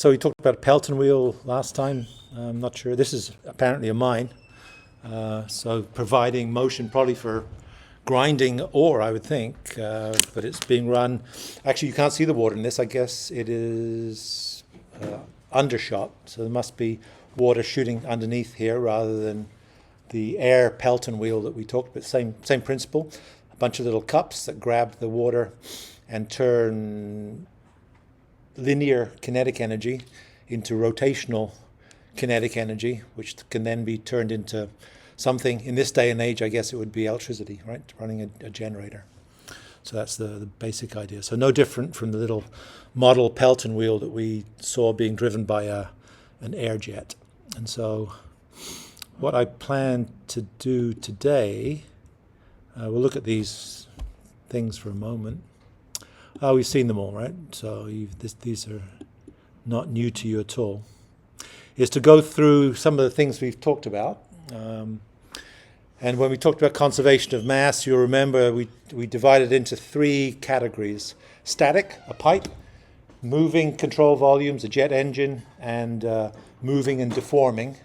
So we talked about a Pelton wheel last time. I'm not sure. This is apparently a mine. So providing motion probably for grinding ore, I would think. But it's being run. Actually, you can't see the water in this. I guess it is undershot. So there must be water shooting underneath here rather than the air Pelton wheel that we talked about. Same principle. A bunch of little cups that grab the water and turn linear kinetic energy into rotational kinetic energy, which can then be turned into something. In this day and age, I guess it would be electricity, right? Running a generator. So that's the basic idea. So no different from the little model Pelton wheel that we saw being driven by an air jet. And so what I plan to do today, we'll look at these things for a moment. We've seen them all, right? So these are not new to you at all. Is to go through some of the things we've talked about. And when we talked about conservation of mass, you'll remember we divided into three categories. Static, a pipe, moving control volumes, a jet engine, and moving and deforming,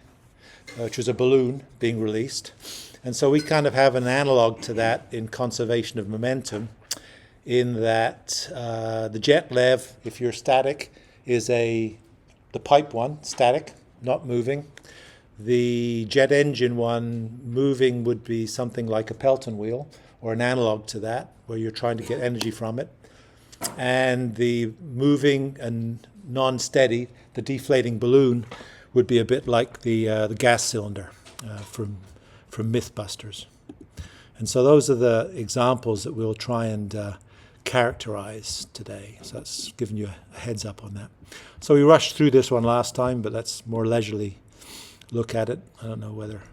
which was a balloon being released. And so we kind of have an analog to that in conservation of momentum, in that the jet lev, if you're static, is the pipe one, static, not moving. The jet engine one, moving, would be something like a Pelton wheel, or an analog to that, where you're trying to get energy from it. And the moving and non-steady, the deflating balloon, would be a bit like the gas cylinder from Mythbusters. And so those are the examples that we'll try and characterize today. So that's giving you a heads up on that. So we rushed through this one last time, but let's more leisurely look at it. I don't know whether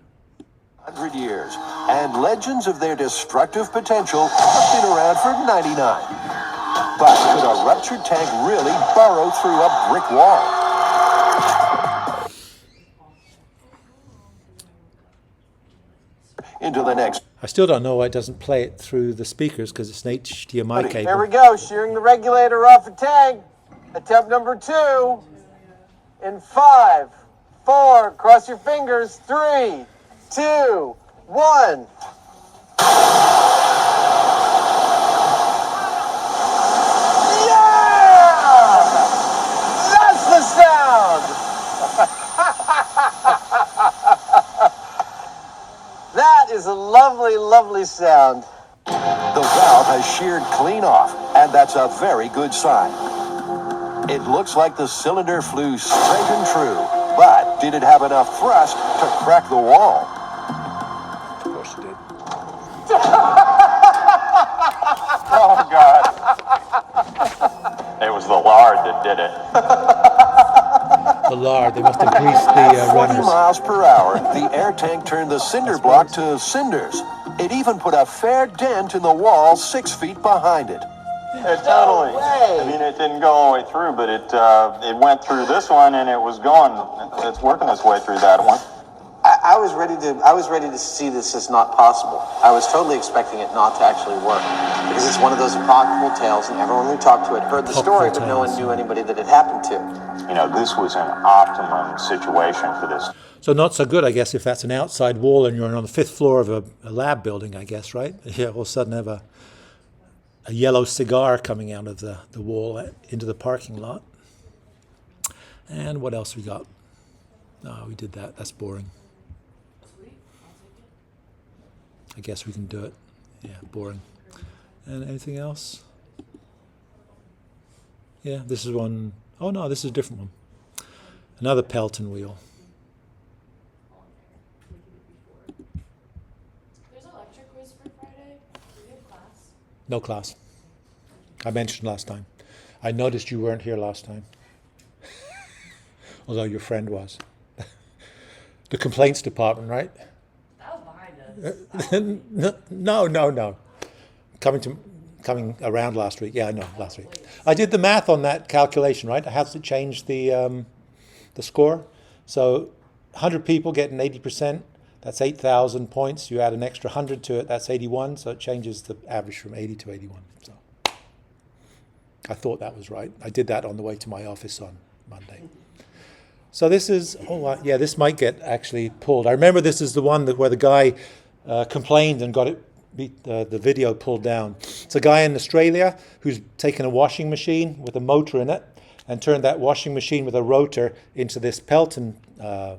100 years, and legends of their destructive potential have been around for 99. But could a ruptured tank really burrow through a brick wall? Into the next. I still don't know why it doesn't play it through the speakers, because it's an HDMI cable. Here we go, shearing the regulator off a tank. Attempt number 2. In 5, 4, cross your fingers, 3, 2, 1. Yeah! That's the sound! That is a lovely, lovely sound. The valve has sheared clean off, and that's a very good sign. It looks like the cylinder flew straight and true, but did it have enough thrust to crack the wall? Of course it did. Oh, God. It was the lard that did it. The lard, they must have greased the 40 runners. miles per hour, the air tank turned the cinder block to cinders. It even put a fair dent in the wall 6 feet behind it. Totally. way. I mean, it didn't go all the way through, but it went through this one and it was going. It's working its way through that one. I was ready to see this as not possible. I was totally expecting it not to actually work, because it's one of those apocryphal tales, and everyone we talked to had heard the story, but no one knew anybody that it happened to. You know, this was an optimum situation for this. So not so good, I guess, if that's an outside wall and you're on the 5th floor of a lab building, I guess, right? Yeah, all of a sudden have a yellow cigar coming out of the wall into the parking lot. And what else we got? Oh, we did that. That's boring. I guess we can do it. Yeah, boring. And anything else? Yeah, this is one. Oh, no, this is a different one. Another Pelton wheel. There's electric quiz for Friday. Do you have class? No class. I mentioned last time. I noticed you weren't here last time. Although your friend was. The complaints department, right? That was behind us. No. Coming around last week. Yeah, I know, last week. I did the math on that calculation, right? I had to change the score. So 100 people getting 80%, that's 8,000 points. You add an extra 100 to it, that's 81. So it changes the average from 80 to 81. So I thought that was right. I did that on the way to my office on Monday. So this is, yeah, this might get actually pulled. I remember this is the one where the guy complained and got the video pulled down. It's a guy in Australia who's taken a washing machine with a motor in it and turned that washing machine with a rotor into this Pelton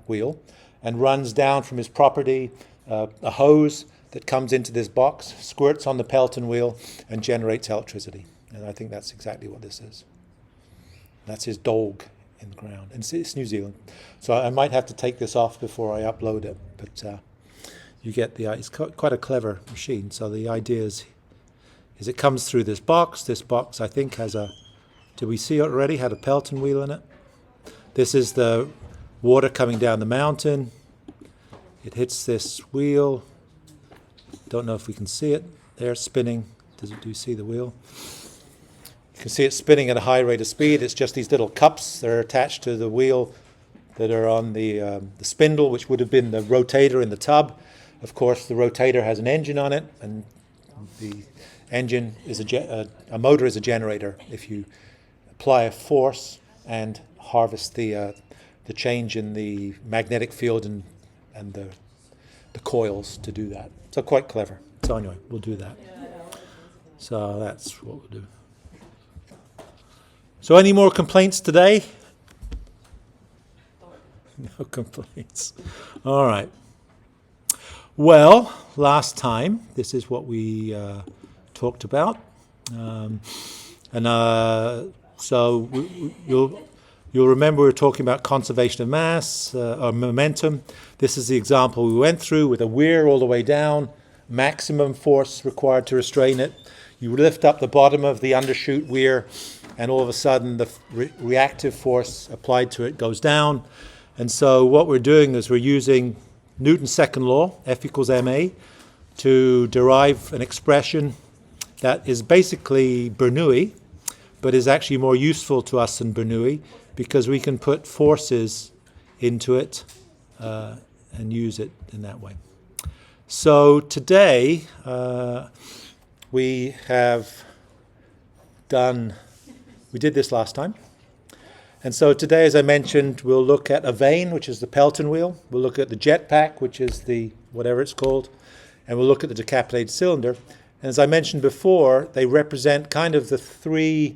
wheel and runs down from his property a hose that comes into this box, squirts on the Pelton wheel and generates electricity. And I think that's exactly what this is. That's his dog in the ground. And it's New Zealand. So I might have to take this off before I upload it. But you get the, it's quite a clever machine. So the idea is it comes through this box. This box, I think, has a, did we see it already, had a Pelton wheel in it? This is the water coming down the mountain. It hits this wheel. Don't know if we can see it. There, spinning. Do you see the wheel? You can see it spinning at a high rate of speed. It's just these little cups that are attached to the wheel that are on the spindle, which would have been the rotator in the tub. Of course, the rotator has an engine on it, and the engine is a motor is a generator. If you apply a force and harvest the change in the magnetic field and the coils to do that. So quite clever. So anyway, we'll do that. So that's what we'll do. So any more complaints today? No complaints. All right. Well, last time, this is what we talked about. So you'll remember we were talking about conservation of mass or momentum. This is the example we went through with a weir all the way down, maximum force required to restrain it. You lift up the bottom of the undershoot weir, and all of a sudden the reactive force applied to it goes down. And so what we're doing is we're using Newton's second law, F equals ma, to derive an expression that is basically Bernoulli, but is actually more useful to us than Bernoulli because we can put forces into it and use it in that way. So today we did this last time. And so today, as I mentioned, we'll look at a vane, which is the Pelton wheel. We'll look at the jetpack, which is the whatever it's called. And we'll look at the decapitated cylinder. And as I mentioned before, they represent kind of the three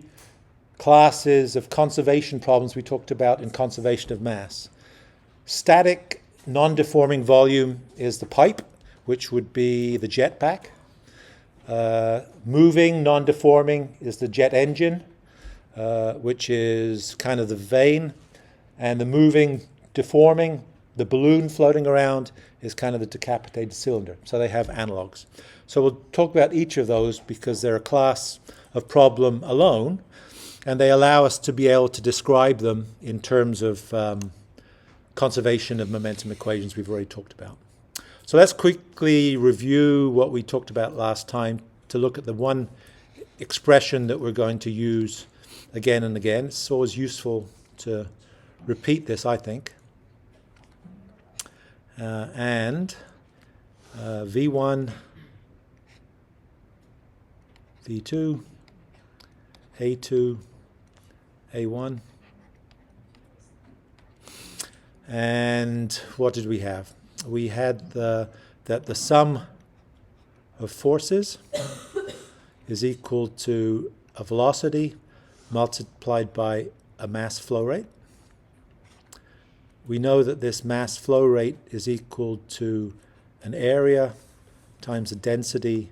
classes of conservation problems we talked about in conservation of mass. Static, non-deforming volume is the pipe, which would be the jetpack. Moving, non-deforming is the jet engine, which is kind of the vane, and the moving, deforming, the balloon floating around is kind of the decapitated cylinder. So they have analogs. So we'll talk about each of those because they're a class of problem alone, and they allow us to be able to describe them in terms of conservation of momentum equations we've already talked about. So let's quickly review what we talked about last time to look at the one expression that we're going to use again and again. It's always useful to repeat this, I think. V1, V2, A2, A1. And what did we have? We had that the sum of forces is equal to a velocity multiplied by a mass flow rate. We know that this mass flow rate is equal to an area times a density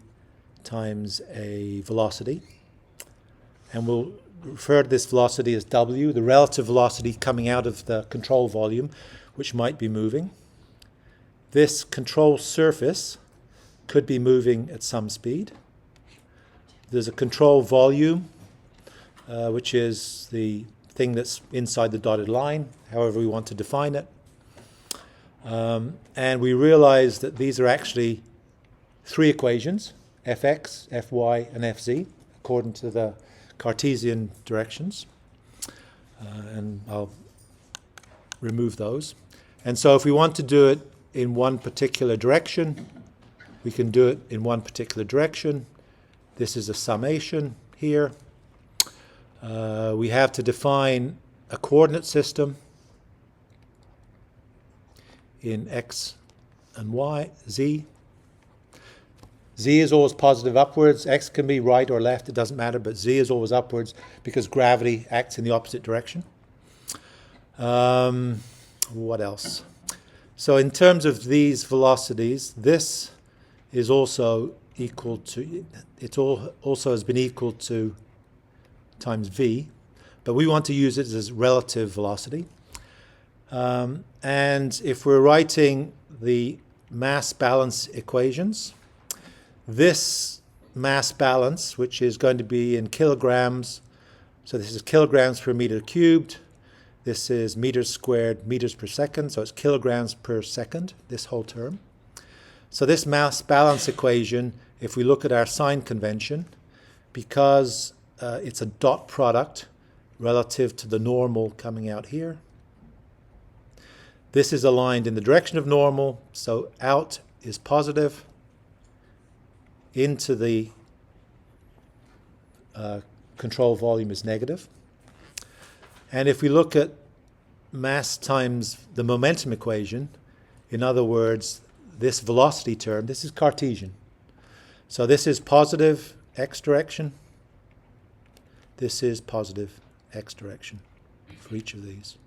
times a velocity. And we'll refer to this velocity as W, the relative velocity coming out of the control volume, which might be moving. This control surface could be moving at some speed. There's a control volume, which is the thing that's inside the dotted line, however we want to define it. And we realize that these are actually three equations, Fx, Fy, and Fz, according to the Cartesian directions. And I'll remove those. And so if we want to do it in one particular direction, we can do it in one particular direction. This is a summation here. We have to define a coordinate system in x and y, z. Z is always positive upwards. X can be right or left, it doesn't matter, but Z is always upwards because gravity acts in the opposite direction. What else? So in terms of these velocities, this is also equal to, also has been equal to times v, but we want to use it as relative velocity. And if we're writing the mass balance equations, this mass balance, which is going to be in kilograms, so this is kilograms per meter cubed, this is meters squared, meters per second, so it's kilograms per second, this whole term. So this mass balance equation, if we look at our sign convention, because it's a dot product relative to the normal coming out here, this is aligned in the direction of normal, so out is positive, into the control volume is negative. And if we look at mass times the momentum equation, in other words, this velocity term, this is Cartesian. So this is positive x direction. This is positive x direction for each of these.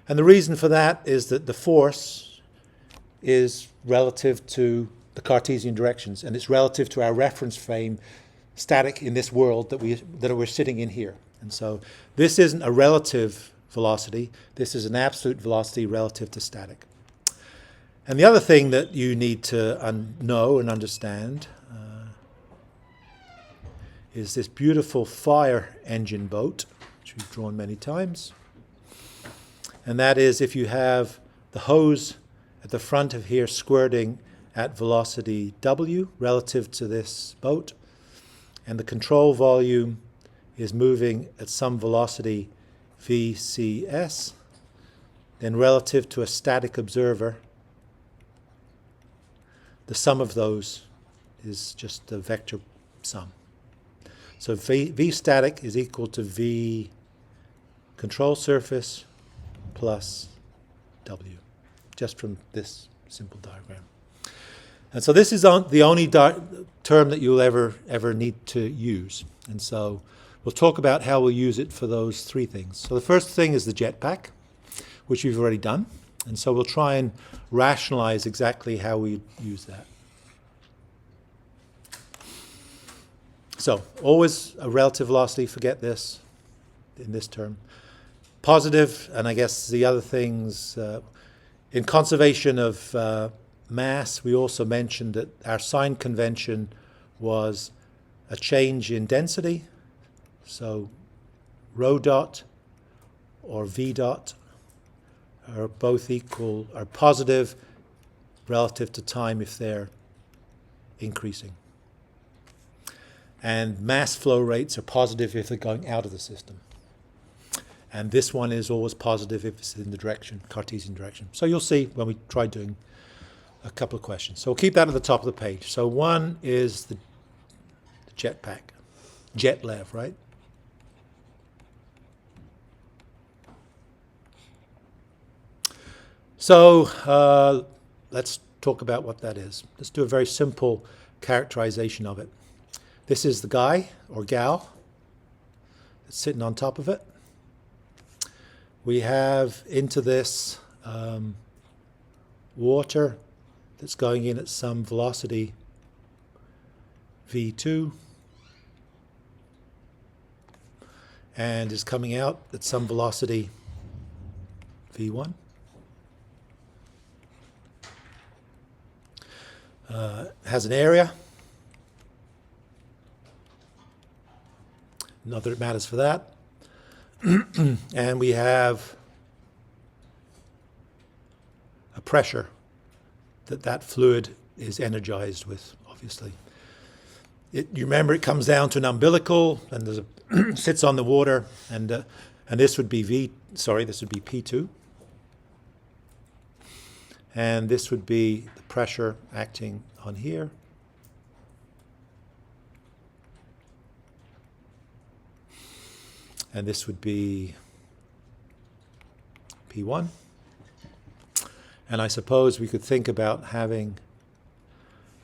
And the reason for that is that the force is relative to the Cartesian directions, and it's relative to our reference frame, static in this world that we're sitting in here. And so this isn't a relative velocity, this is an absolute velocity relative to static. And the other thing that you need to know and understand is this beautiful fire engine boat, which we've drawn many times. And that is if you have the hose at the front of here squirting at velocity w relative to this boat, and the control volume is moving at some velocity vcs, then relative to a static observer, the sum of those is just the vector sum. So v static is equal to v control surface plus w, just from this simple diagram. And so this is the only term that you'll ever need to use. And so we'll talk about how we'll use it for those three things. So the first thing is the jetpack, which we've already done. And so we'll try and rationalize exactly how we use that. So always a relative velocity, forget this in this term. Positive, and I guess the other things, in conservation of mass, we also mentioned that our sign convention was a change in density. So rho dot or v dot are both equal, are positive relative to time if they're increasing. And mass flow rates are positive if they're going out of the system. And this one is always positive if it's in the direction, Cartesian direction. So you'll see when we try doing a couple of questions. So we'll keep that at the top of the page. So one is the jetpack, JetLev, right? So let's talk about what that is. Let's do a very simple characterization of it. This is the guy or gal that's sitting on top of it. We have into this water that's going in at some velocity v2 and is coming out at some velocity v1. Has an area. Not that it matters for that. And we have a pressure that fluid is energized with, obviously. You remember it comes down to an umbilical and there's sits on the water, and this would be this would be P2. And this would be the pressure acting on here. And this would be P1. And I suppose we could think about having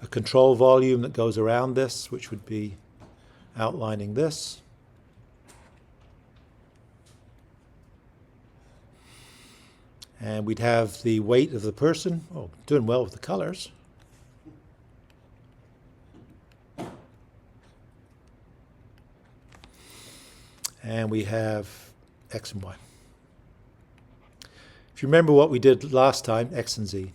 a control volume that goes around this, which would be outlining this. And we'd have the weight of the person. Oh, doing well with the colors. And we have X and Y. If you remember what we did last time, X and Z.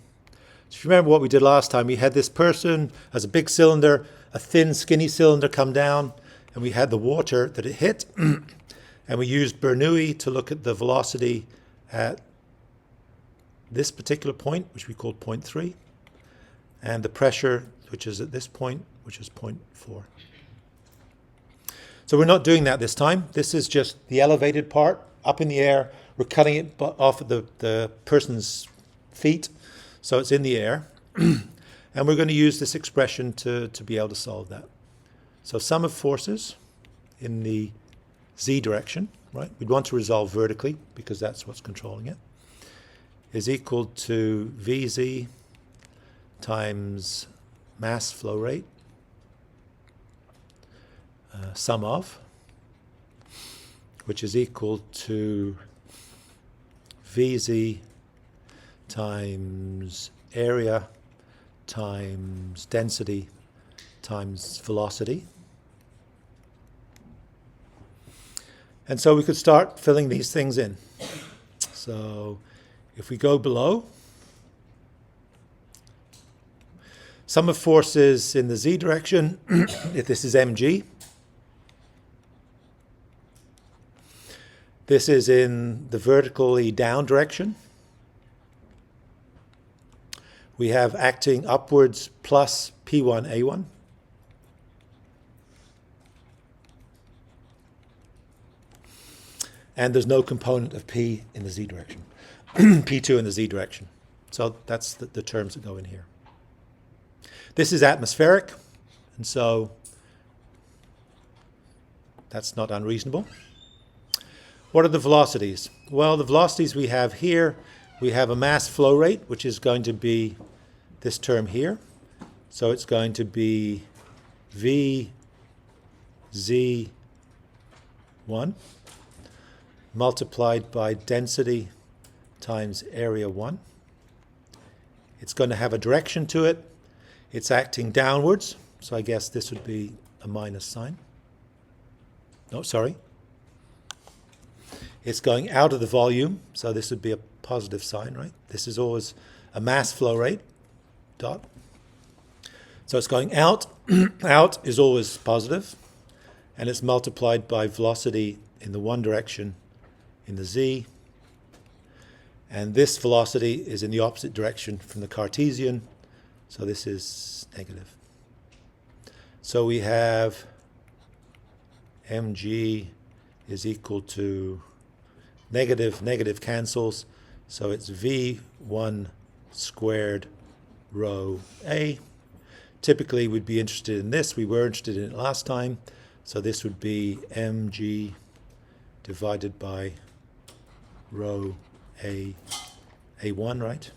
So if you remember what we did last time, we had this person as a big cylinder, a thin, skinny cylinder come down, and we had the water that it hit. And we used Bernoulli to look at the velocity at this particular point, which we called point 3, and the pressure, which is at this point, which is point 4. So we're not doing that this time. This is just the elevated part up in the air. We're cutting it off of the person's feet, so it's in the air. And we're going to use this expression to be able to solve that. So sum of forces in the z direction, right? We'd want to resolve vertically because that's what's controlling it, is equal to Vz times mass flow rate, sum of, which is equal to Vz times area times density times velocity. And so we could start filling these things in. So if we go below, sum of forces in the z direction, if this is mg, this is in the vertically down direction. We have acting upwards plus P1A1. And there's no component of P in the z direction. P2 in the z direction. So that's the terms that go in here. This is atmospheric, and so that's not unreasonable. What are the velocities? Well, the velocities we have here, we have a mass flow rate, which is going to be this term here. So it's going to be VZ1 multiplied by density times area 1. It's going to have a direction to it. It's acting downwards, so I guess this would be a minus sign. No, sorry. It's going out of the volume, so this would be a positive sign, right? This is always a mass flow rate, dot. So it's going out. Out is always positive, and it's multiplied by velocity in the one direction in the z. And this velocity is in the opposite direction from the Cartesian, so this is negative. So we have mg is equal to negative cancels, so it's v1 squared rho a. Typically we'd be interested in this. We were interested in it last time, so this would be mg divided by rho a1, right?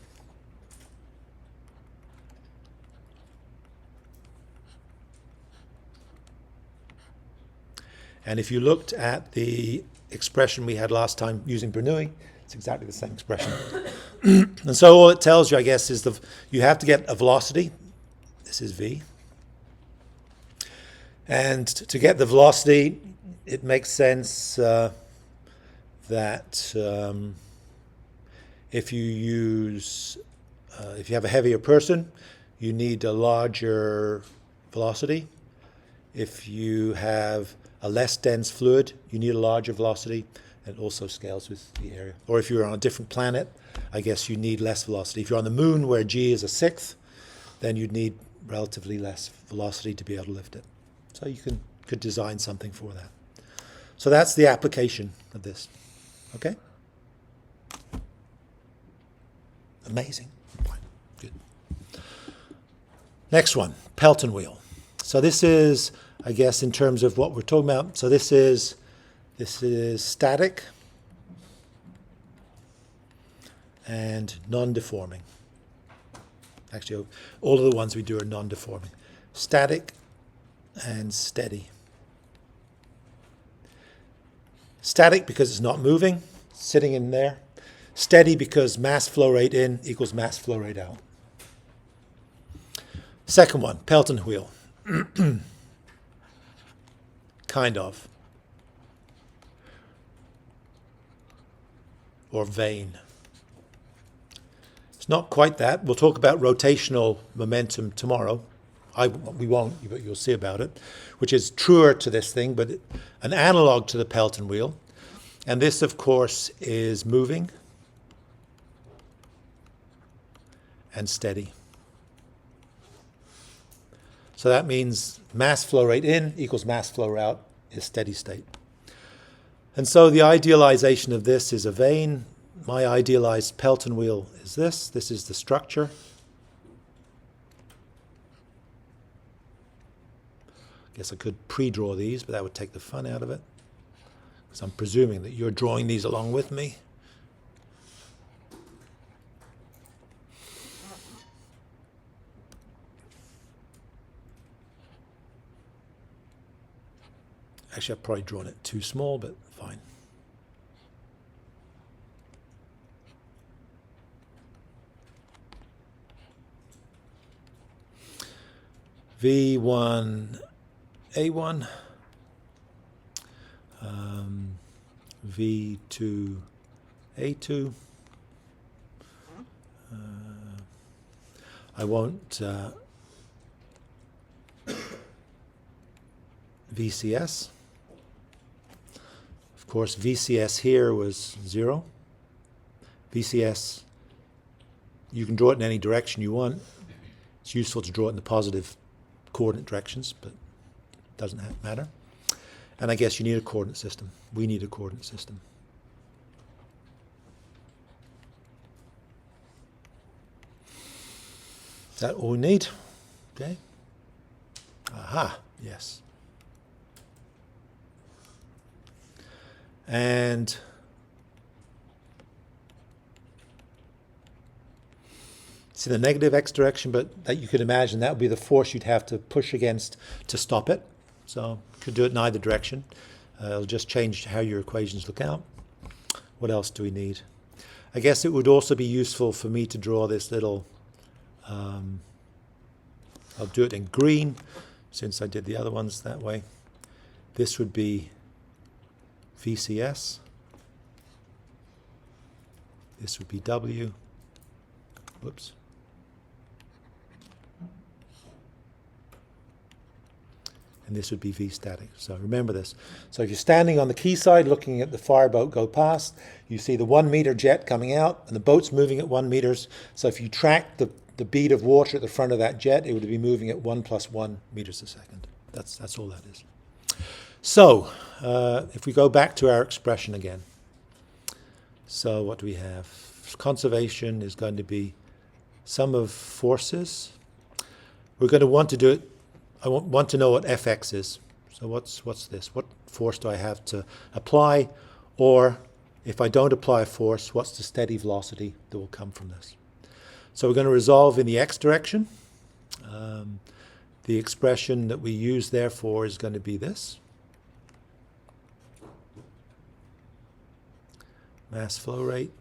And if you looked at the expression we had last time using Bernoulli, it's exactly the same expression. And so all it tells you, I guess, is you have to get a velocity. This is v. And to get the velocity, it makes sense that if you have a heavier person, you need a larger velocity. If you have a less dense fluid, you need a larger velocity, and it also scales with the area. Or if you're on a different planet, I guess you need less velocity. If you're on the moon where g is a sixth, then you'd need relatively less velocity to be able to lift it. So you could design something for that. So that's the application of this. Okay? Amazing. Fine. Good. Next one, Pelton wheel. So this is, I guess, in terms of what we're talking about. So this is static. and non-deforming. Actually, all of the ones we do are non-deforming. Static and steady. Static because it's not moving, sitting in there. Steady because mass flow rate in equals mass flow rate out. Second one, Pelton wheel. Kind of. Or vane. It's not quite that. We'll talk about rotational momentum tomorrow. We won't, but you'll see about it, which is truer to this thing, but an analog to the Pelton wheel. And this, of course, is moving and steady. So that means mass flow rate in equals mass flow out is steady state. And so the idealization of this is a vane. My idealized Pelton wheel is this. This is the structure. I guess I could pre-draw these, but that would take the fun out of it. Because I'm presuming that you're drawing these along with me. Actually, I've probably drawn it too small, but fine. V1, A1, V2, A2. I won't VCS. Of course, VCS here was 0. VCS, you can draw it in any direction you want. It's useful to draw it in the positive coordinate directions, but it doesn't matter. And I guess you need a coordinate system. We need a coordinate system. Is that all we need? Okay. Aha, yes. And it's in the negative x direction, but that you could imagine that would be the force you'd have to push against to stop it. So you could do it in either direction. It'll just change how your equations look out. What else do we need? I guess it would also be useful for me to draw this little, I'll do it in green since I did the other ones that way. This would be VCS. This would be W. Whoops. And this would be V static. So remember this. So if you're standing on the quayside looking at the fireboat go past, you see the 1 meter jet coming out and the boat's moving at 1 meters. So if you track the bead of water at the front of that jet, it would be moving at 1 + 1 meters a second. That's all that is. So if we go back to our expression again. So what do we have? Conservation is going to be sum of forces. We're going to want to do it. I want to know what Fx is. So what's this? What force do I have to apply? Or if I don't apply a force, what's the steady velocity that will come from this? So we're going to resolve in the x direction. The expression that we use therefore is going to be this. Mass flow rate,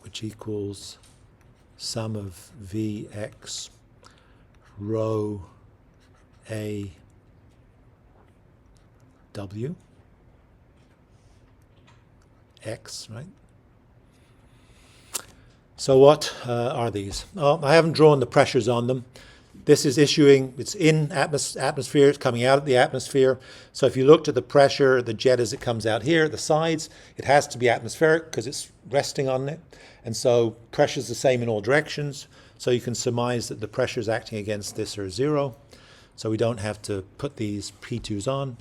which equals sum of Vx rho A W X, right? So what are these? Oh, I haven't drawn the pressures on them. This is issuing, it's in atmosphere, it's coming out of the atmosphere. So if you looked at the pressure, the jet as it comes out here at the sides, it has to be atmospheric because it's resting on it. And so pressure is the same in all directions. So you can surmise that the pressures acting against this are 0. So we don't have to put these P2s on.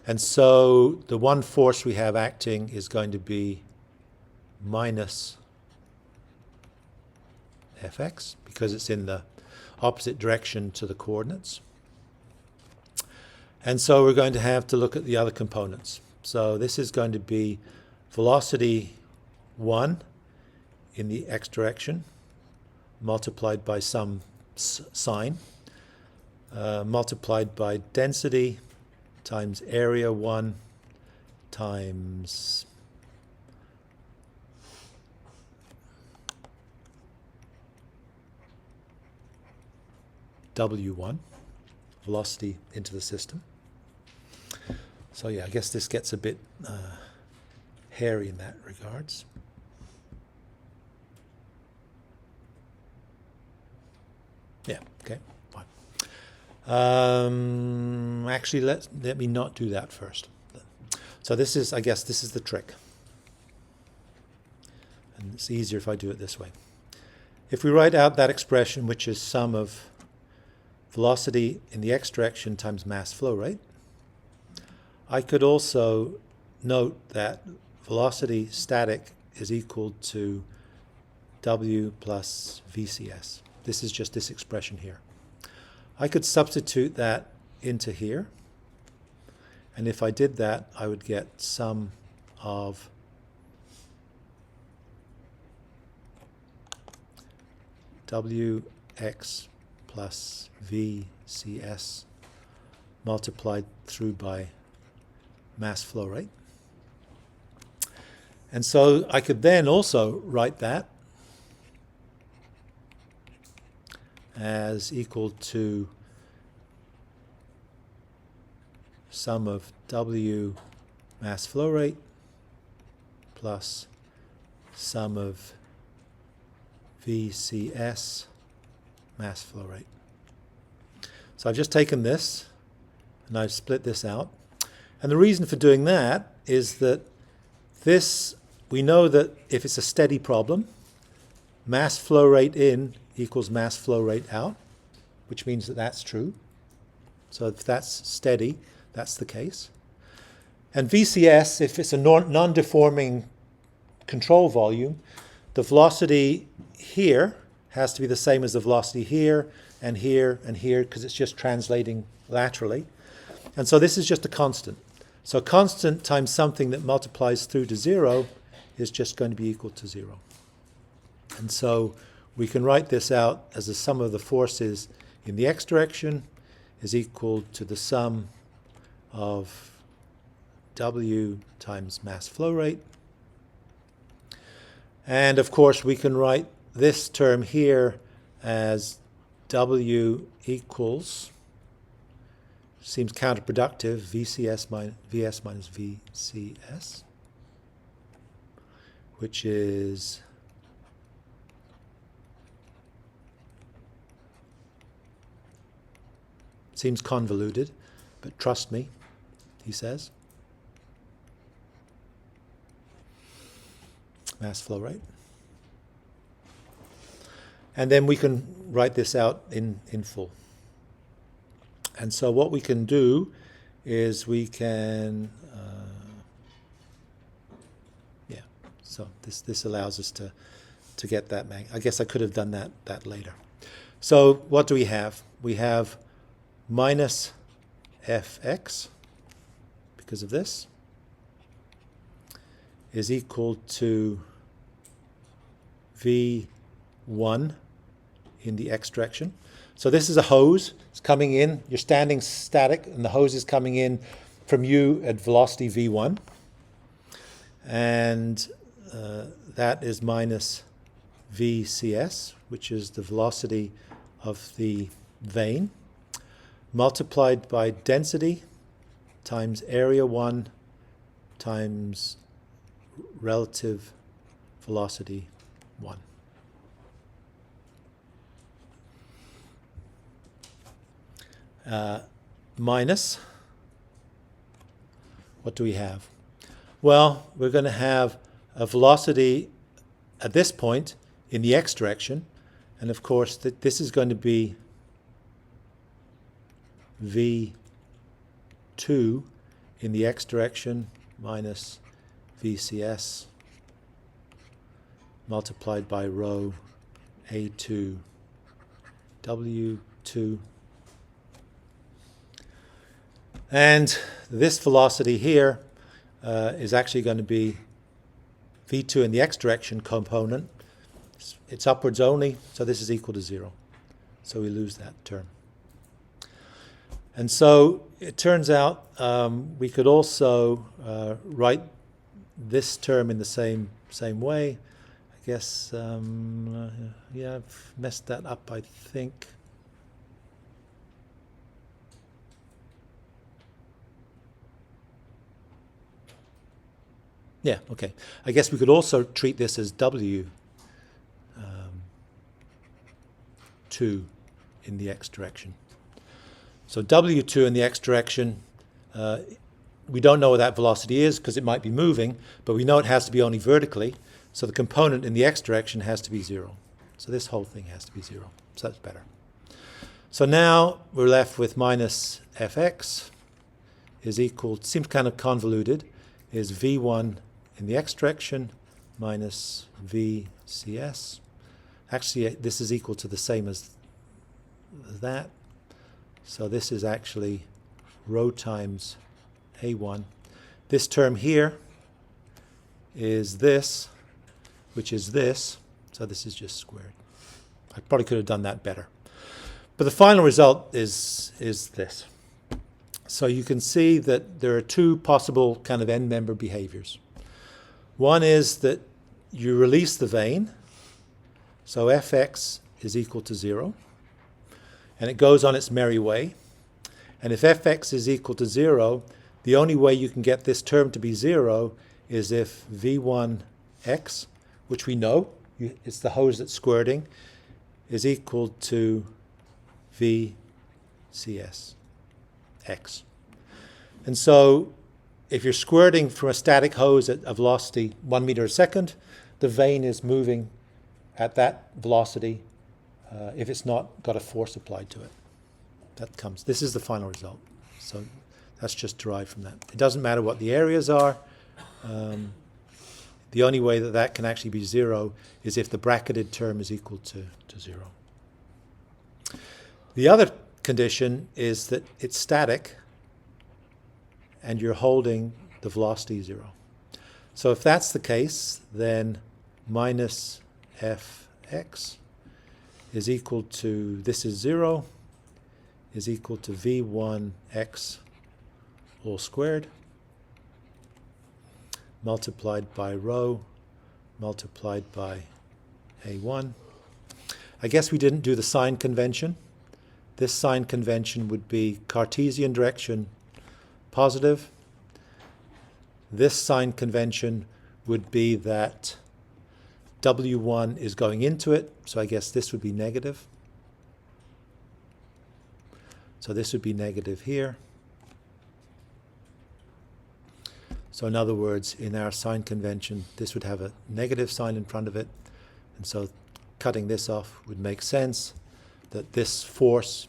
And so the one force we have acting is going to be minus Fx because it's in the opposite direction to the coordinates. And so we're going to have to look at the other components. So this is going to be velocity 1 in the x direction multiplied by some sign multiplied by density times area 1 times W1, velocity into the system. So yeah, I guess this gets a bit hairy in that regards. Yeah, okay, fine. Actually, let me not do that first. So this is, I guess, this is the trick. And it's easier if I do it this way. If we write out that expression, which is sum of velocity in the x direction times mass flow rate, I could also note that velocity static is equal to W plus VCS. This is just this expression here. I could substitute that into here, and if I did that, I would get sum of Wx plus VCS multiplied through by mass flow rate. And so I could then also write that as equal to sum of W mass flow rate plus sum of VCS mass flow rate. So I've just taken this and I've split this out. And the reason for doing that is that this, we know that if it's a steady problem, mass flow rate in equals mass flow rate out, which means that that's true. So if that's steady, that's the case. And VCS, if it's a non-deforming control volume, the velocity here has to be the same as the velocity here and here and here, because it's just translating laterally. And so this is just a constant. So constant times something that multiplies through to 0 is just going to be equal to 0. And so we can write this out as the sum of the forces in the x direction is equal to the sum of W times mass flow rate. And of course we can write this term here as W equals, seems counterproductive, VCS minus VS minus VCS, which is seems convoluted, but trust me, he says. Mass flow rate. And then we can write this out in full. And so what we can do is we can, so this allows us to get that. I guess I could have done that later. So what do we have? We have minus fx, because of this, is equal to v1 in the x direction. So this is a hose. It's coming in. You're standing static, and the hose is coming in from you at velocity v1. And that is minus vcs, which is the velocity of the vane, multiplied by density times area 1 times relative velocity 1. Minus, what do we have? Well, we're going to have a velocity at this point in the x direction, and of course this is going to be v2 in the x direction minus VCS multiplied by rho A2 W2. And this velocity here is actually going to be V2 in the x direction component It's upwards only, so this is equal to 0. So we lose that term. And so it turns out we could also write this term in the same way. I guess, yeah, I've messed that up, I think. Yeah, okay. I guess we could also treat this as W2 in the x direction. So W2 in the x direction, we don't know what that velocity is because it might be moving, but we know it has to be only vertically. So the component in the x direction has to be 0. So this whole thing has to be 0. So that's better. So now we're left with minus fx is equal, seems kind of convoluted, is v1 in the x direction minus vcs. Actually, this is equal to the same as that. So this is actually rho times a1. This term here is this, which is this. So this is just squared. I probably could have done that better. But the final result is this. So you can see that there are two possible kind of end-member behaviors. One is that you release the vane, so fx is equal to 0, and it goes on its merry way. And if fx is equal to 0, the only way you can get this term to be 0 is if v1x, which we know, it's the hose that's squirting, is equal to vcs x. And so if you're squirting from a static hose at a velocity 1 meter a second, the vane is moving at that velocity if it's not got a force applied to it. This is the final result. So that's just derived from that. It doesn't matter what the areas are. The only way that that can actually be 0 is if the bracketed term is equal to 0. The other condition is that it's static and you're holding the velocity 0. So if that's the case, then minus fx is equal to, this is 0, is equal to v1x all squared multiplied by rho multiplied by a1. I guess we didn't do the sign convention. This sign convention would be Cartesian direction positive. This sign convention would be that W1 is going into it, so I guess this would be negative. So this would be negative here. So in other words, in our sign convention, this would have a negative sign in front of it. And so cutting this off would make sense that this force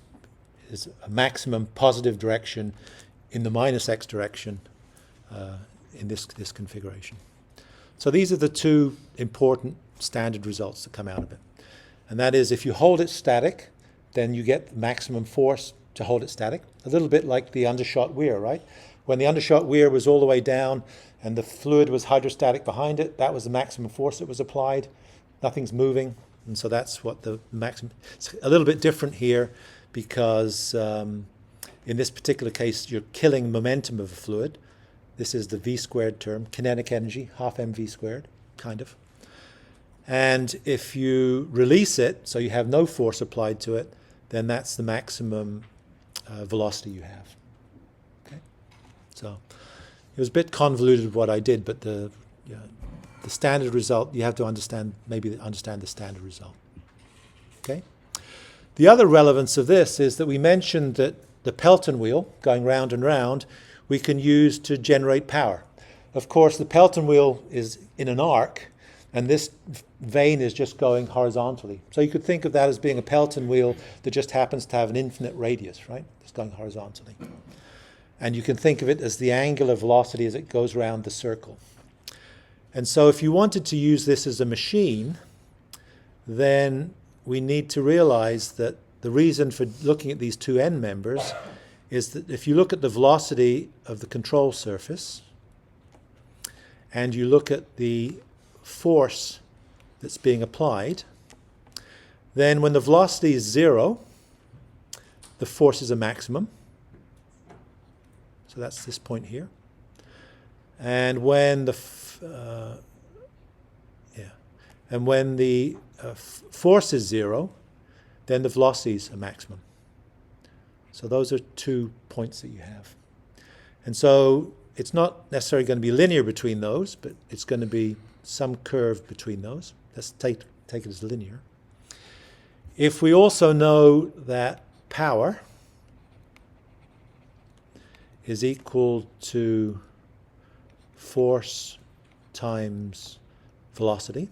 is a maximum positive direction in the minus x direction in this configuration. So these are the two important standard results that come out of it. And that is, if you hold it static, then you get maximum force to hold it static. A little bit like the undershot weir, right? When the undershot weir was all the way down and the fluid was hydrostatic behind it, that was the maximum force that was applied. Nothing's moving, and so that's what the maximum... It's a little bit different here because in this particular case, you're killing momentum of a fluid. This is the v squared term, kinetic energy, half mv squared, kind of. And if you release it, so you have no force applied to it, then that's the maximum velocity you have. Okay? So it was a bit convoluted what I did, but the standard result, you have to understand the standard result. Okay? The other relevance of this is that we mentioned that the Pelton wheel, going round and round, we can use to generate power. Of course, the Pelton wheel is in an arc, and this vane is just going horizontally. So you could think of that as being a Pelton wheel that just happens to have an infinite radius, right? It's going horizontally. And you can think of it as the angular velocity as it goes around the circle. And so if you wanted to use this as a machine, then we need to realize that the reason for looking at these two end members is that if you look at the velocity of the control surface and you look at the force that's being applied, then when the velocity is 0, the force is a maximum. So that's this point here. And when the force is 0, then the velocity is a maximum. So those are 2 points that you have. And so it's not necessarily going to be linear between those, but it's going to be some curve between those. Let's take it as linear. If we also know that power is equal to force times velocity,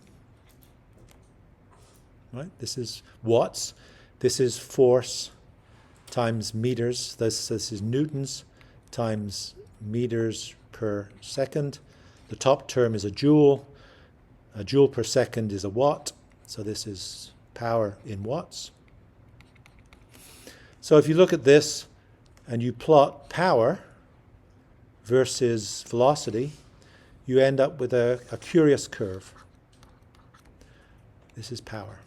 right? This is watts. This is force times meters. This is newtons times meters per second. The top term is a joule. A joule per second is a watt. So this is power in watts. So if you look at this and you plot power versus velocity, you end up with a curious curve. This is power.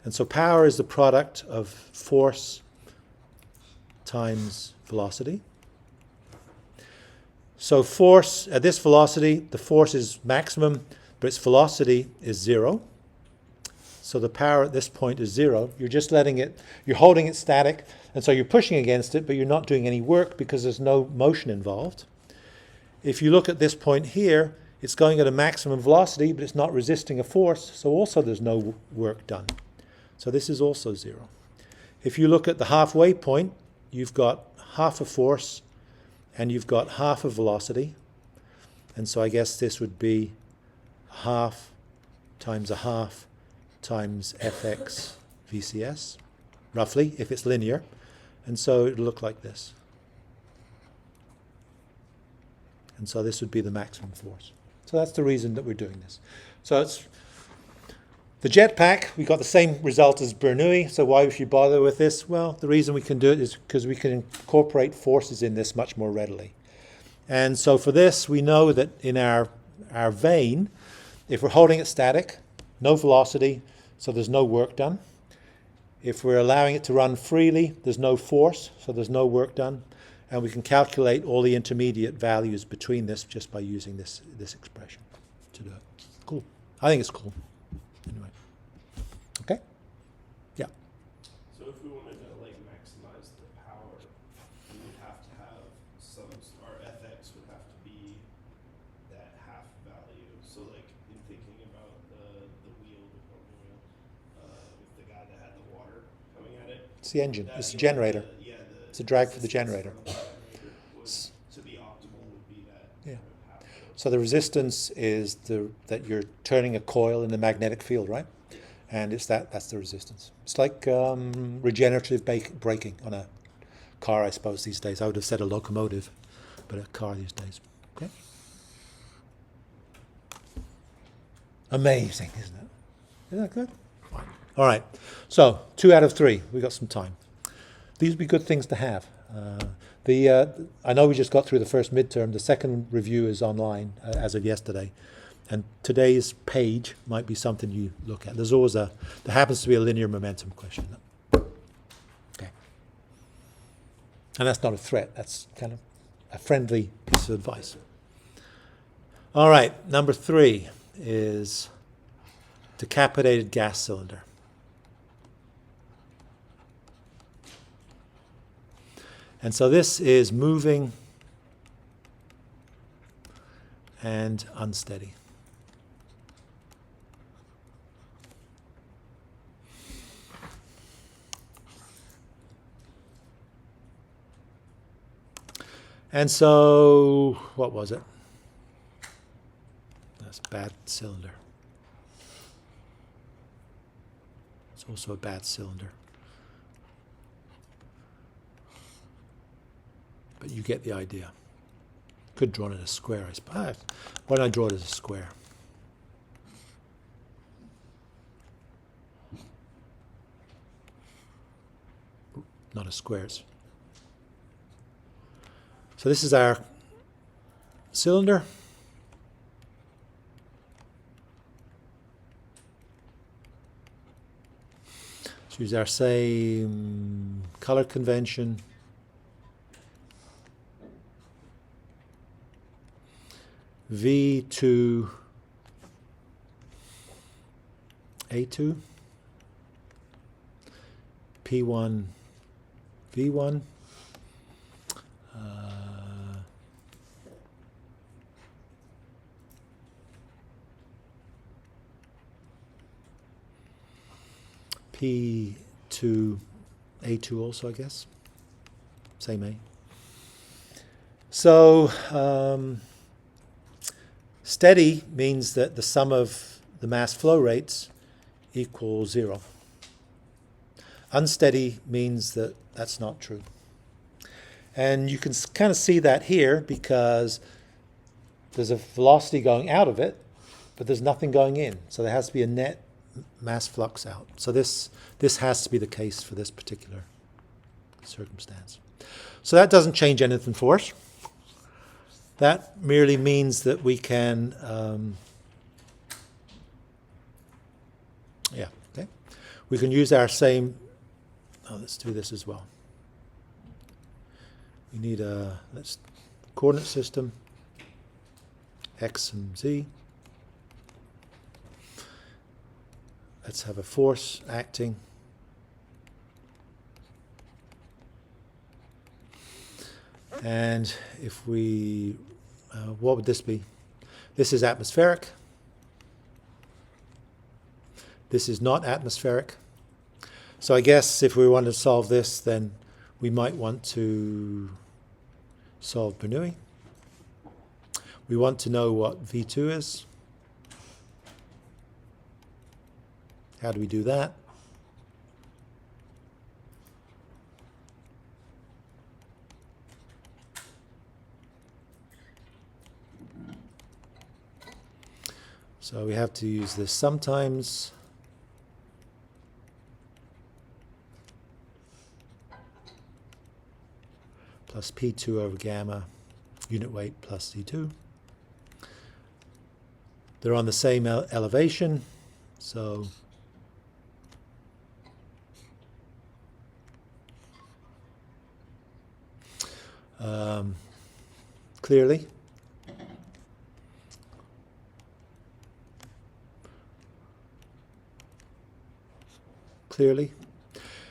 And so power is the product of force times velocity. So force, at this velocity, the force is maximum, but its velocity is 0. So the power at this point is 0. You're just letting it, you're holding it static, and so you're pushing against it, but you're not doing any work because there's no motion involved. If you look at this point here, it's going at a maximum velocity, but it's not resisting a force, so also there's no work done. So this is also 0. If you look at the halfway point, you've got half a force and you've got half a velocity. And so I guess this would be half times a half times Fx VCS, roughly, if it's linear. And so it would look like this. And so this would be the maximum force. So that's the reason that we're doing this. So it's the jetpack, we got the same result as Bernoulli, so why should you bother with this? Well, the reason we can do it is because we can incorporate forces in this much more readily. And so for this, we know that in our vane, if we're holding it static, no velocity, so there's no work done. If we're allowing it to run freely, there's no force, so there's no work done. And we can calculate all the intermediate values between this just by using this expression to do it. Cool. I think it's cool. Anyway. Okay? Yeah. So if we wanted to like maximize the power, we would have to have our Fx would have to be that half value. So like in thinking about the wheel, the Coleman wheel, with the guy that had the water coming at it. It's the engine. It's the generator. It's a drag for the generator. To be optimal would be that. Yeah. Half. So the resistance is that you're turning a coil in the magnetic field, right? And that's the resistance. It's like regenerative braking on a car, I suppose, these days. I would have said a locomotive, but a car these days. Okay? Amazing, isn't it? Isn't that good? Fine. All right. So 2 out of 3. We got some time. These would be good things to have. I know we just got through the first midterm. The second review is online as of yesterday. And today's page might be something you look at. There happens to be a linear momentum question. Okay. And that's not a threat. That's kind of a friendly piece of advice. All right. Number 3 is decapitated gas cylinder. And so this is moving and unsteady. And so, what was it? That's a bad cylinder. It's also a bad cylinder. But you get the idea. Could draw it as a square, I suppose. Why don't I draw it as a square? Not a square. So this is our cylinder. Let's use our same color convention. V2 A2 P1 V1 P2 A2 also, I guess. Same A. So steady means that the sum of the mass flow rates equals 0. Unsteady means that that's not true. And you can kind of see that here because there's a velocity going out of it, but there's nothing going in. So there has to be a net mass flux out. So this has to be the case for this particular circumstance. So that doesn't change anything for us. That merely means that we can, we can use our same, let's do this as well. We need a coordinate system, X and Z. Let's have a force acting. And if we, what would this be? This is atmospheric. This is not atmospheric. So I guess if we want to solve this, then we might want to solve Bernoulli. We want to know what V2 is. How do we do that? So we have to use this sometimes. Plus P2 over gamma, unit weight plus C2. They're on the same elevation, so clearly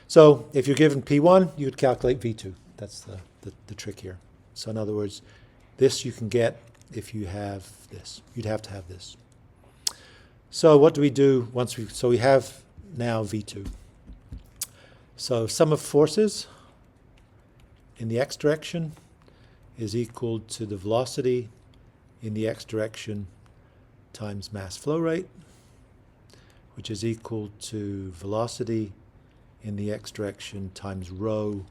So if you're given P1, you would calculate V2. That's the trick here. So in other words, this you can get if you have this. You'd have to have this. So what do we do once so we have now V2. So sum of forces in the x direction is equal to the velocity in the x direction times mass flow rate, which is equal to velocity in the x direction times rho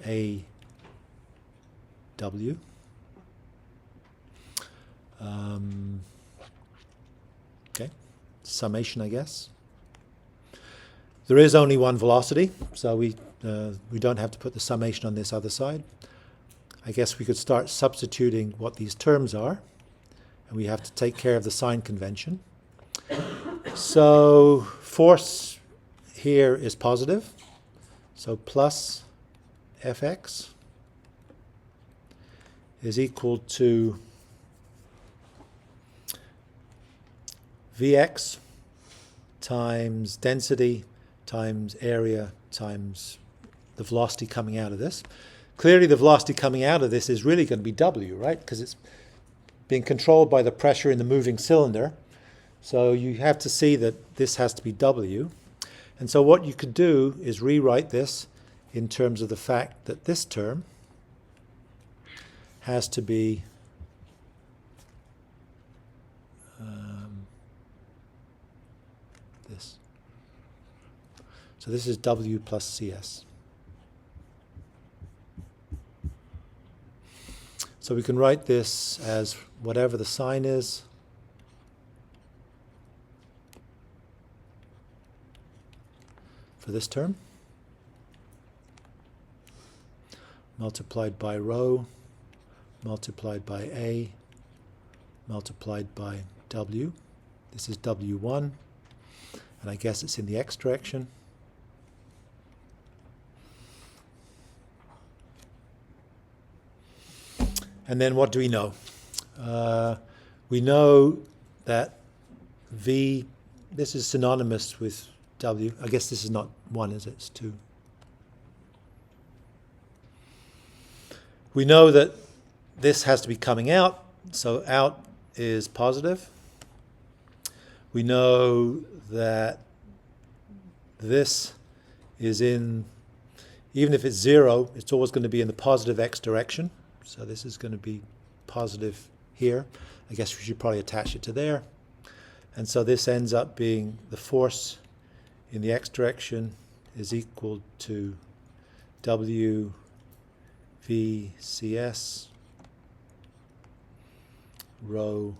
a w. Okay, summation, I guess. There is only one velocity, so we don't have to put the summation on this other side. I guess we could start substituting what these terms are, and we have to take care of the sign convention. So force here is positive, so plus Fx is equal to Vx times density times area times the velocity coming out of this. Clearly the velocity coming out of this is really going to be W, right? Because it's being controlled by the pressure in the moving cylinder. So you have to see that this has to be W. And so what you could do is rewrite this in terms of the fact that this term has to be this. So this is W plus CS. So we can write this as whatever the sign is for this term, multiplied by rho, multiplied by A, multiplied by W. This is W1, and I guess it's in the x direction. And then what do we know? We know that V, this is synonymous with W. I guess this is not 1, is it? It's 2. We know that this has to be coming out, so out is positive. We know that this is in, even if it's 0, it's always going to be in the positive x direction. So this is going to be positive here. I guess we should probably attach it to there. And so this ends up being the force in the x direction is equal to W VCS rho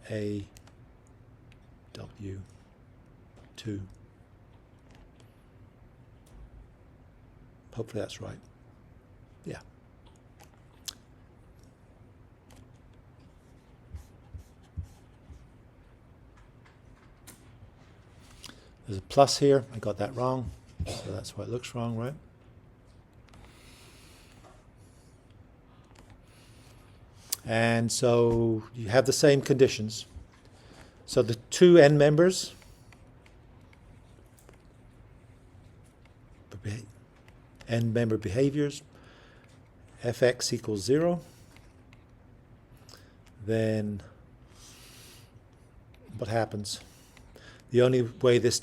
A W2. Hopefully that's right. Yeah. There's a plus here. I got that wrong. So that's why it looks wrong, right? And so you have the same conditions. So the two end members, end member behaviors, fx equals 0. Then what happens? The only way this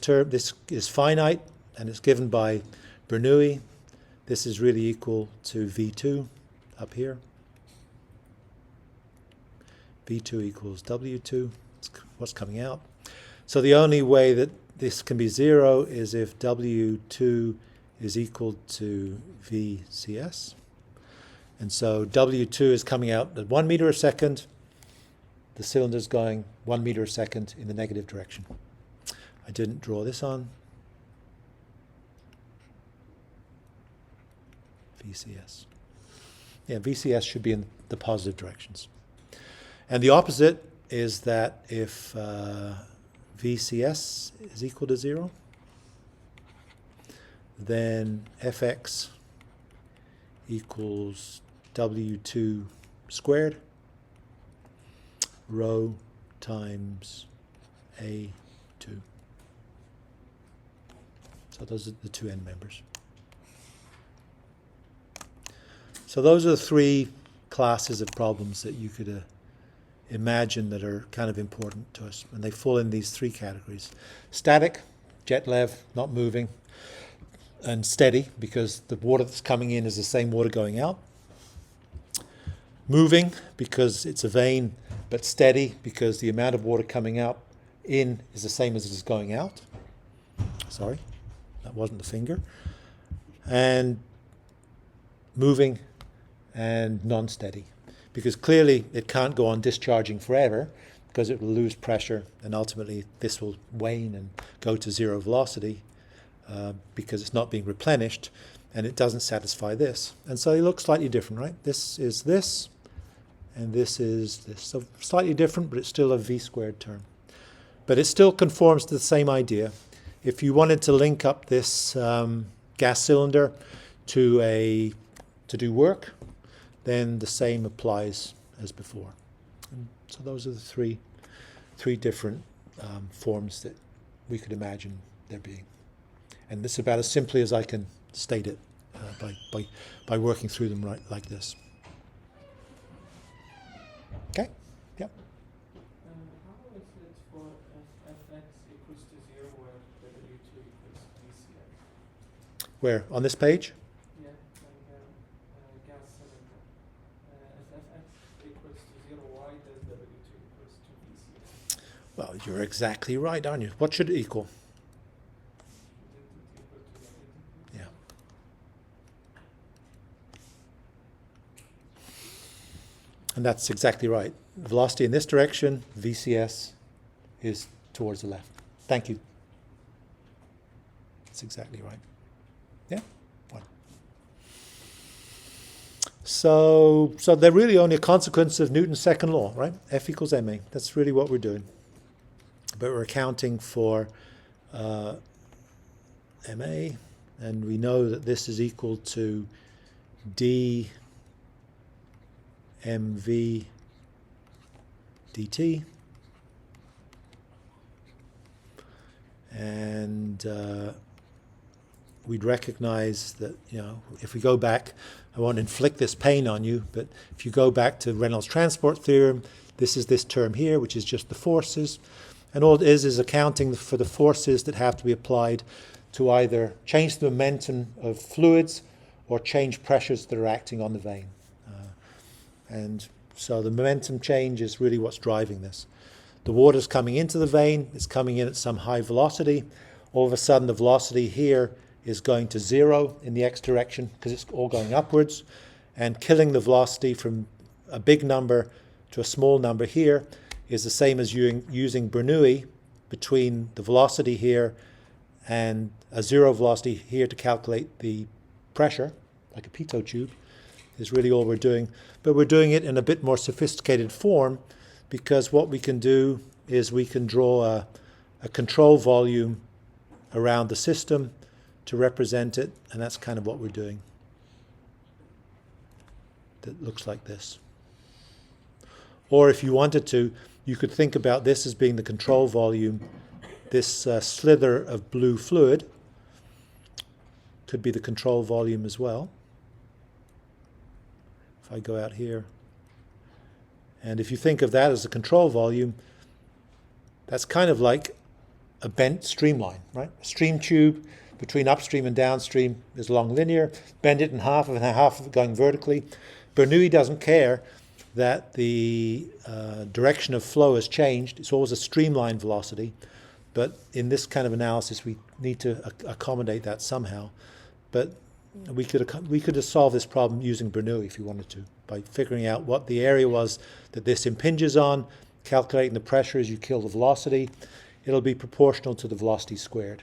is finite, and it's given by Bernoulli, this is really equal to V2 up here. V2 equals W2, it's what's coming out. So the only way that this can be 0 is if W2 is equal to VCS. And so W2 is coming out at 1 meter a second. The cylinder's going 1 meter a second in the negative direction. I didn't draw this on. VCS. Yeah, VCS should be in the positive directions. And the opposite is that if VCS is equal to 0, then Fx equals W2 squared rho times A2. So those are the two end members. So those are the three classes of problems that you could imagine that are kind of important to us. And they fall in these three categories. Static, jet lev, not moving, and steady, because the water that's coming in is the same water going out. Moving, because it's a vane, but steady, because the amount of water coming out in is the same as it is going out. Sorry, that wasn't the finger. And moving and non-steady, because clearly it can't go on discharging forever, because it will lose pressure, and ultimately this will wane and go to zero velocity because it's not being replenished, and it doesn't satisfy this. And so they look slightly different, right? This is this, and this is this. So slightly different, but it's still a v squared term. But it still conforms to the same idea. If you wanted to link up this gas cylinder to do work, then the same applies as before. And so those are the three different forms that we could imagine there being. And this is about as simply as I can state it by working through them right like this. Okay? Yep. How is it for fx equals to 0 where W2 equals VCS? Where? On this page? Yeah, like gas cylinder. If fx equals to 0, why does W2 equals to VCS? Well, you're exactly right, aren't you? What should it equal? Is it equal to negative? Yeah. And that's exactly right. Velocity in this direction, VCS, is towards the left. Thank you. That's exactly right. Yeah? One. So they're really only a consequence of Newton's second law, right? F equals ma. That's really what we're doing. But we're accounting for ma, and we know that this is equal to d mv dt. And we'd recognize that, if we go back, I won't inflict this pain on you, but if you go back to Reynolds transport theorem, this is this term here, which is just the forces. And all it is accounting for the forces that have to be applied to either change the momentum of fluids or change pressures that are acting on the vein. And so the momentum change is really what's driving this. The water's coming into the vein, it's coming in at some high velocity. All of a sudden the velocity here is going to 0 in the x direction because it's all going upwards, and killing the velocity from a big number to a small number here is the same as using Bernoulli between the velocity here and a 0 velocity here to calculate the pressure, like a pitot tube, is really all we're doing. But we're doing it in a bit more sophisticated form, because what we can do is we can draw a control volume around the system to represent it, and that's kind of what we're doing. That looks like this. Or if you wanted to, you could think about this as being the control volume. This slither of blue fluid could be the control volume as well. If I go out here, and if you think of that as a control volume, that's kind of like a bent streamline, right? A stream tube between upstream and downstream is long linear. Bend it in half, and half of it going vertically. Bernoulli doesn't care that the direction of flow has changed. It's always a streamline velocity. But in this kind of analysis, we need to accommodate that somehow. But we could have solved this problem using Bernoulli if you wanted to, by figuring out what the area was that this impinges on, calculating the pressure as you kill the velocity. It'll be proportional to the velocity squared.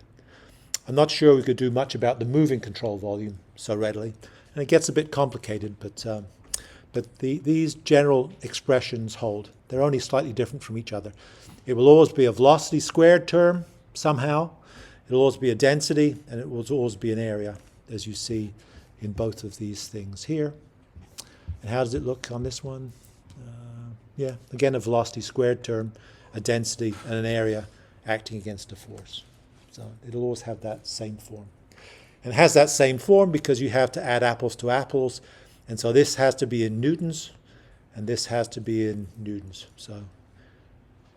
I'm not sure we could do much about the moving control volume so readily, and it gets a bit complicated, but these general expressions hold. They're only slightly different from each other. It will always be a velocity squared term somehow. It'll always be a density, and it will always be an area, as you see in both of these things here. And how does it look on this one? Yeah, again, a velocity squared term, a density, and an area acting against a force. So it'll always have that same form. And it has that same form because you have to add apples to apples. And so this has to be in newtons, and this has to be in newtons. So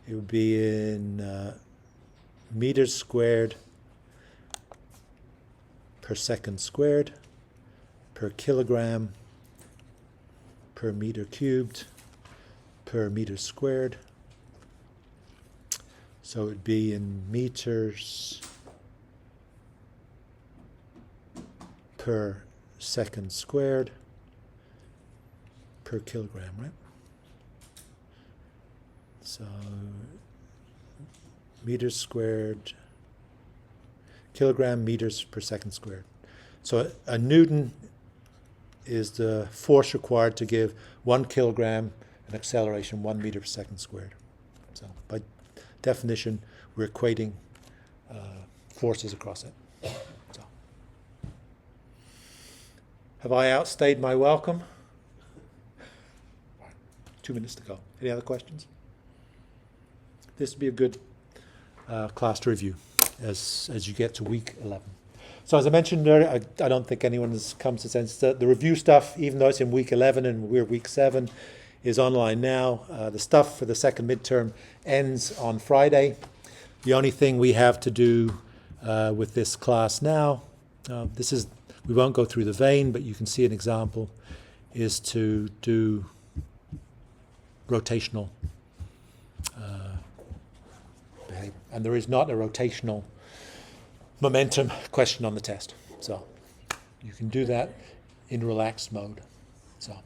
it would be in meters squared per second squared per kilogram per meter cubed per meter squared. So it would be in meters per second squared per kilogram, right? So meters squared, kilogram meters per second squared. So a Newton is the force required to give 1 kilogram an acceleration 1 meter per second squared. So by definition, we're equating forces across it. So, have I outstayed my welcome? 2 minutes to go. Any other questions? This would be a good class to review as you get to week 11. So as I mentioned earlier, I don't think anyone has come to sense that the review stuff, even though it's in week 11 and we're week 7, is online now. The stuff for the second midterm ends on Friday. The only thing we have to do with this class now, we won't go through the vein, but you can see an example, is to do rotational behavior. And there is not a rotational momentum question on the test. So you can do that in relaxed mode. So.